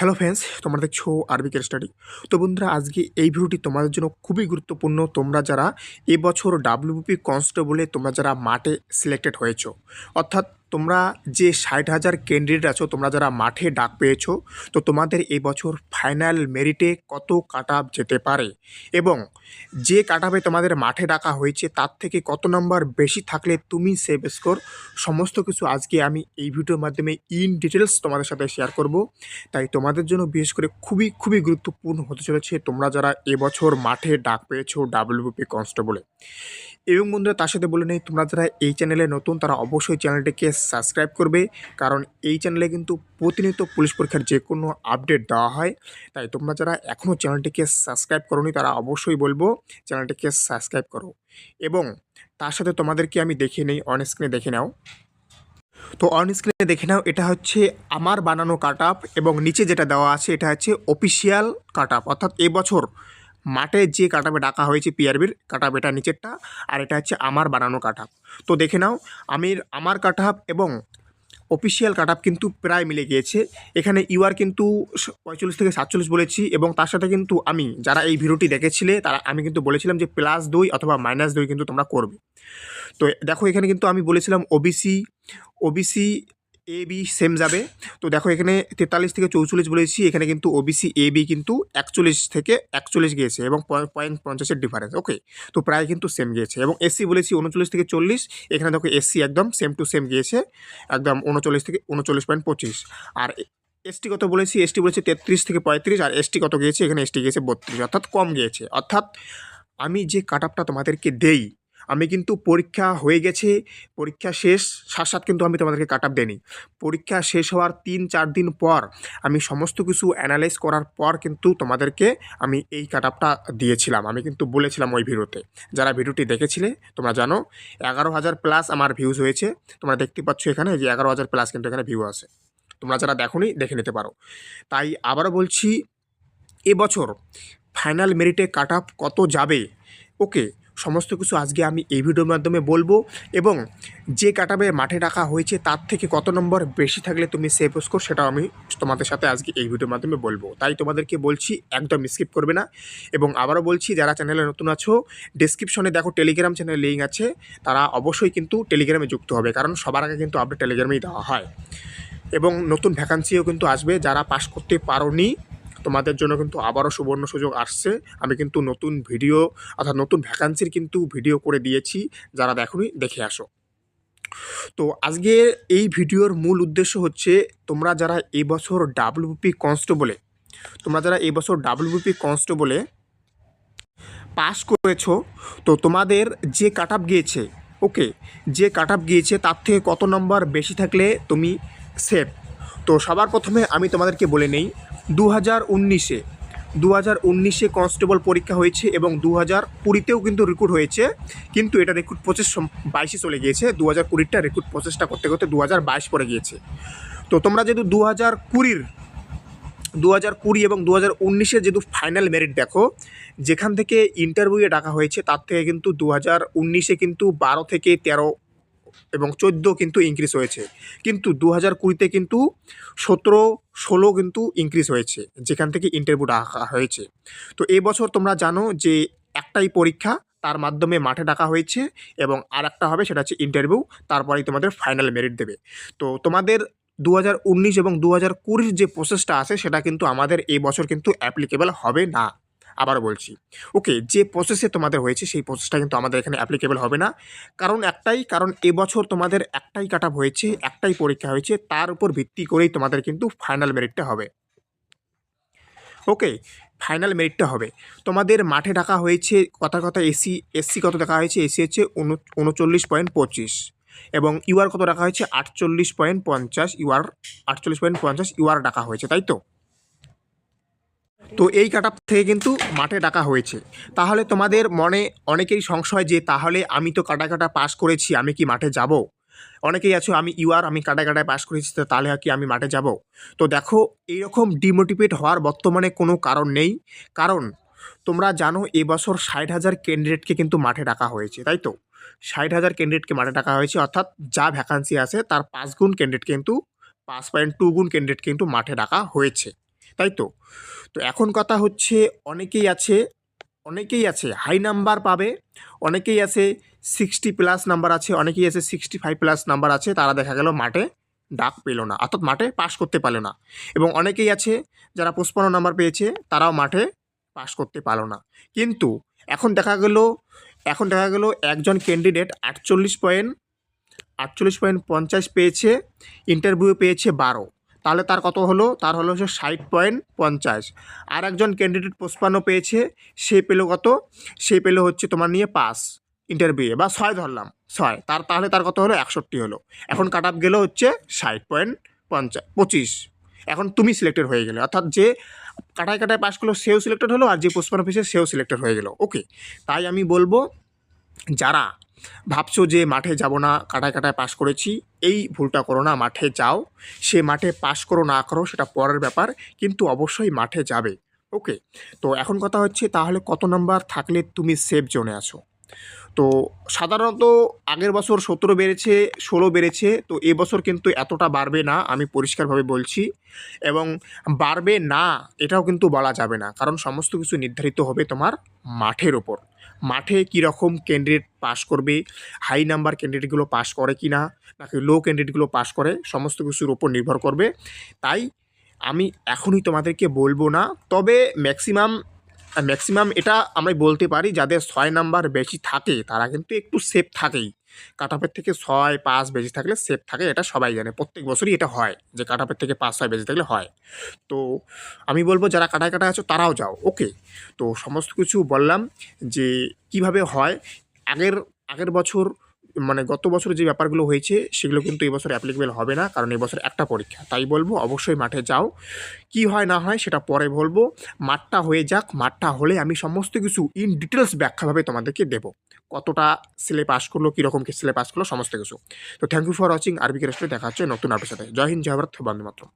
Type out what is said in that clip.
Hello friends, তোমরা দেখছো আরবিকের study. তো বন্ধুরা, আজকে এই ভিডিওটি তোমাদের জন্য খুবই গুরুত্বপূর্ণ। তোমরা যারা এবছর ডাব্লিউবিপি কনস্টেবলে তোমরা যারা মাঠে সিলেক্টেড হয়েছো, অর্থাৎ তোমরা যে 60,000 ক্যান্ডিডেট আছো, তোমরা যারা মাঠে ডাক পেয়েছো, তো তোমাদের এই বছর ফাইনাল মেরিটে কত কাট আপ যেতে পারে এবং যে কাট আপে তোমাদের মাঠে ডাকা হয়েছে তার থেকে কত নম্বর বেশি থাকলে তুমি সেভ স্কোর, সমস্ত কিছু আজকে আমি এই ভিডিওর মাধ্যমে ইন ডিটেলস তোমাদের সাথে শেয়ার করব। তাই তোমাদের জন্য বিশেষ করে খুবই গুরুত্বপূর্ণ হতে চলেছে তোমরা যারা এবছর মাঠে ডাক পেয়েছো ডাব্লিউবিপি কনস্টেবলে। এবং বন্ধুরা, তার সাথে বলে নেই, তোমরা যারা এই চ্যানেলে নতুন তারা অবশ্যই চ্যানেলটিকে সাবস্ক্রাইব করবে, কারণ এই চ্যানেলে কিন্তু প্রতিনিয়ত পুলিশ পরীক্ষার যে কোনো আপডেট দেওয়া হয়। তাই তোমরা যারা এখনও চ্যানেলটিকে সাবস্ক্রাইব করোনি তারা অবশ্যই বলবো চ্যানেলটিকে সাবস্ক্রাইব করো। এবং তার সাথে তোমাদেরকে আমি দেখে নেই, অন স্ক্রিনে দেখে নাও। তো অন স্ক্রিনে দেখে নাও, এটা হচ্ছে আমার বানানো কাট আপ এবং নিচে যেটা দেওয়া আছে এটা হচ্ছে অফিসিয়াল কাট আপ, অর্থাৎ এবছর মাঠে যে কাট আপে ডাকা হয়েছে পিআরবির কাট আপ, এটা নিচেরটা, আর এটা হচ্ছে আমার বানানো কাট আপ। তো দেখে নাও, আমার কাট আপ এবং অফিসিয়াল কাট আপ কিন্তু প্রায় মিলে গিয়েছে। এখানে ইউআর কিন্তু 45 থেকে 47 বলেছি, এবং তার সাথে কিন্তু আমি যারা এই ভিডিওটি দেখেছিলে তারা আমি কিন্তু বলেছিলাম যে +2 অথবা -2 কিন্তু তোমরা করবে। তো দেখো, এখানে কিন্তু আমি বলেছিলাম ওবিসি এ বি সেম যাবে। তো দেখো, এখানে 43 থেকে 44 বলেছি, এখানে কিন্তু ওবিসি এ বি কিন্তু 41 থেকে 41 গিয়েছে এবং 0.50 ডিফারেন্স। ওকে, তো প্রায় কিন্তু সেম গিয়েছে। এবং এসসি বলেছি 39 থেকে 40, এখানে দেখো এসসি একদম সেম টু সেম গিয়েছে, একদম 39 থেকে 39.25। আর এসটি কত বলেছি, এসটি বলেছি 33 থেকে 35, আর এসটি কত গিয়েছে, এখানে এসটি গিয়েছে 32, অর্থাৎ কম গিয়েছে। অর্থাৎ আমি যে কাট আপটা তোমাদেরকে দেই, আমি কিন্তু পরীক্ষা হয়ে গেছে, পরীক্ষা শেষ সাথে কিন্তু আমি তোমাদেরকে কাট আপ দেইনি। পরীক্ষা শেষ হওয়ার 3-4 দিন পর আমি সমস্ত কিছু অ্যানালাইজ করার পর কিন্তু তোমাদেরকে আমি এই কাট আপটা দিয়েছিলাম। আমি কিন্তু বলেছিলাম ওই ভিডিওতে, যারা ভিডিওটি দেখেছিলে তোমরা জানো 11,000 প্লাস আমার ভিউজ হয়েছে। তোমরা দেখতে পাচ্ছ এখানে যে 11,000 প্লাস কিন্তু এখানে ভিউ আছে। তোমরা যারা দেখোনি দেখে নিতে পারো। তাই আবারও বলছি, এবছর ফাইনাল মেরিটে কাট আপ কত যাবে, ওকে, সমস্ত কিছু আজকে আমি এই ভিডিওর মাধ্যমে বলবো। এবং যে কাট আপে মাঠে রাখা হয়েছে তার থেকে কত নম্বর বেশি থাকলে তুমি সেভ স্কোর, সেটাও আমি তোমাদের সাথে আজকে এই ভিডিওর মাধ্যমে বলবো। তাই তোমাদেরকে বলছি একদম স্কিপ করবে না। এবং আবারও বলছি, যারা চ্যানেলে নতুন আছো, ডেসক্রিপশনে দেখো টেলিগ্রাম চ্যানেলের লিঙ্ক আছে, তারা অবশ্যই কিন্তু টেলিগ্রামে যুক্ত হবে, কারণ সবার আগে কিন্তু আপডেট টেলিগ্রামেই দেওয়া হয়। এবং নতুন ভ্যাকান্সিও কিন্তু আসবে, যারা পাস করতে পারোনি তোমাদের জন্য কিন্তু আবারও সুবর্ণ সুযোগ আসছে। আমি কিন্তু নতুন ভিডিও অর্থাৎ নতুন ভ্যাকান্সির কিন্তু ভিডিও করে দিয়েছি, যারা দেখোনি দেখে আসো। তো আজকে এই ভিডিওর মূল উদ্দেশ্য হচ্ছে, তোমরা যারা এই বছর ডাব্লিউবিপি কনস্টেবলে পাস করেছো, তো তোমাদের যে কাট আপ গিয়েছে, ওকে, যে কাট আপ গিয়েছে তার থেকে কত নম্বর বেশি থাকলে তুমি সেভ। তো সবার প্রথমে আমি তোমাদেরকে বলে নেই, 2019-এ কনস্টেবল পরীক্ষা হয়েছে এবং 2020-তেও কিন্তু রিক্রুট হয়েছে, কিন্তু এটা রিক্রুট প্রসেস 22-এ চলে গিয়েছে। 2020-টা রিক্রুট প্রসেসটা করতে করতে 2022 পড়ে গিয়েছে। তো তোমরা যেহেতু 2020 এবং 2019-এর যেহেতু ফাইনাল মেরিট দেখো, যেখান থেকে ইন্টারভিউয়ে ডাকা হয়েছে তার থেকে কিন্তু 2019-এ কিন্তু 12 থেকে 13 এবং 14 কিন্তু ইনক্রিজ হয়েছে, কিন্তু 2020-তে কিন্তু 17-16 কিন্তু ইনক্রিজ হয়েছে, যেখান থেকে ইন্টারভিউ ডাকা হয়েছে। তো এবছর তোমরা জানো যে একটাই পরীক্ষা, তার মাধ্যমে মাঠে ডাকা হয়েছে, এবং আর একটা হবে, সেটা হচ্ছে ইন্টারভিউ, তারপরেই তোমাদের ফাইনাল মেরিট দেবে। তো তোমাদের 2019 এবং 2020 যে প্রসেসটা আছে সেটা কিন্তু আমাদের এই বছর কিন্তু অ্যাপ্লিকেবল হবে না। আবার বলছি, ওকে, যে প্রসেসে তোমাদের হয়েছে সেই প্রসেসটা কিন্তু আমাদের এখানে অ্যাপ্লিকেবল হবে না। কারণ এবছর তোমাদের একটাই কাট আপ হয়েছে, একটাই পরীক্ষা হয়েছে, তার উপর ভিত্তি করেই তোমাদের কিন্তু ফাইনাল মেরিটটা হবে। ওকে, ফাইনাল মেরিটটা হবে। তোমাদের মাঠে ডাকা হয়েছে কথা এসসি কত দেখা হয়েছে, এসসি হচ্ছে 39.25, এবং ইউআর কত রাখা হয়েছে 48.50, ইউআর ডাকা হয়েছে, তাই তো। তো এই কাট আপ থেকে কিন্তু মাঠে ডাকা হয়েছে। তাহলে তোমাদের মনে অনেকেরই সংশয় যে, তাহলে আমি তো কাটা পাস করেছি, আমি কি মাঠে যাব? অনেকেই আছো আমি কাটায় পাস করেছি, তো তাহলে কি আমি মাঠে যাব? তো দেখো, এইরকম ডিমোটিভেট হওয়ার বর্তমানে কোনো কারণ নেই, কারণ তোমরা জানো এবছর 60,000 ক্যান্ডিডেটকে কিন্তু মাঠে ডাকা হয়েছে, তাই তো। 60,000 ক্যান্ডিডেটকে মাঠে ডাকা হয়েছে, অর্থাৎ যা ভ্যাকান্সি আছে তার 5 গুণ ক্যান্ডিডেট কিন্তু 5.2 গুণ ক্যান্ডিডেট কিন্তু মাঠে ডাকা হয়েছে, তাই তো। তো এখন কথা হচ্ছে অনেকেই আছে হাই নাম্বার পাবে, অনেকেই আছে 60+ নাম্বার আছে, অনেকেই আছে 65+ নাম্বার আছে, তারা দেখা গেল মাঠে ডাক পেল না, অর্থাৎ মাঠে পাস করতে পারলো না। এবং অনেকেই আছে যারা 55 নাম্বার পেয়েছে, তারাও মাঠে পাস করতে পারলো না। কিন্তু এখন দেখা গেল একজন ক্যান্ডিডেট 48.50 পেয়েছে, ইন্টারভিউ পেয়েছে 12, তাহলে তার কত হলো? তার হলো হচ্ছে 60.50। আর একজন ক্যান্ডিডেট 55 পেয়েছে, সে পেলো কত? সে পেলো হচ্ছে তোমার নিয়ে 5 ইন্টারভিউয়ে, বা 6 ধরলাম, 6, তাহলে তার কত হলো? 61 হলো। এখন কাট অফ গেলো হচ্ছে 60.25। এখন তুমি সিলেক্টেড হয়ে গেলে, অর্থাৎ যে কাটায় পাস করলো সেও সিলেক্টেড হলো, আর যে 55 পেয়েছে সেও সিলেক্টেড হয়ে গেল। ওকে, তাই আমি বলবো যারা ভাবছো যে মাঠে যাব না, কাটায় পাস করেছি, এই ভুলটা করো না, মাঠে যাও। সে মাঠে পাস করো না করো সেটা পরের ব্যাপার, কিন্তু অবশ্যই মাঠে যাবে। ওকে, তো এখন কথা হচ্ছে তাহলে কত নাম্বার থাকলে তুমি সেফ জোনে আছো? তো সাধারণত আগের বছর 17 বেড়েছে, 16 বেড়েছে, তো এবছর কিন্তু এতটা বাড়বে না, আমি পরিষ্কারভাবে বলছি। এবং বাড়বে না এটাও কিন্তু বলা যাবে না, কারণ সমস্ত কিছু নির্ধারিত হবে তোমার মাঠের ওপর। মাঠে কীরকম ক্যান্ডিডেট পাস করবে, হাই নাম্বার ক্যান্ডিডেটগুলো পাস করে কি না, নাকি লো ক্যান্ডিডেটগুলো পাস করে, সমস্ত কিছুর ওপর নির্ভর করবে। তাই আমি এখনই তোমাদেরকে বলবো না, তবে ম্যাক্সিমাম এটা আমরা বলতে পারি যাদের 6 নাম্বার বেশি থাকে তারা কিন্তু একটু সেফ থাকেই। কাট অফের থেকে 6-5 বেশি থাকলে সেফ থাকে, এটা সবাই জানে, প্রত্যেক বছরই এটা হয় যে কাট অফের থেকে 5-6 বেশি থাকলে হয়। তো আমি বলবো যারা কাটায় আছো তারাও যাও। ওকে, তো সমস্ত কিছু বললাম যে কিভাবে হয়। আগের আগের বছর মানে গত বছর যে ব্যাপারগুলো হয়েছে সেগুলো কিন্তু এই বছর অ্যাপ্লিকেবল হবে না, কারণ এই বছর একটা পরীক্ষা। তাই বলবো অবশ্যই মাঠে যাও। কি হয় না হয় সেটা পরে বলবো, মাঠটা হয়ে যাক। মাঠটা হলে আমি সমস্ত কিছু ইন ডিটেলস ব্যাখ্যাভাবে তোমাদেরকে দেবো, কতটা ছেলে পাস করলো, কীরকম কি ছেলে পাস করলো, সমস্ত কিছু। তো thank you for watching RBK restaurant, দেখা হচ্ছে নতুন আপডেটের সাথে। জয় হিন্দ, জয় ভারত, বন্দে মাতরম।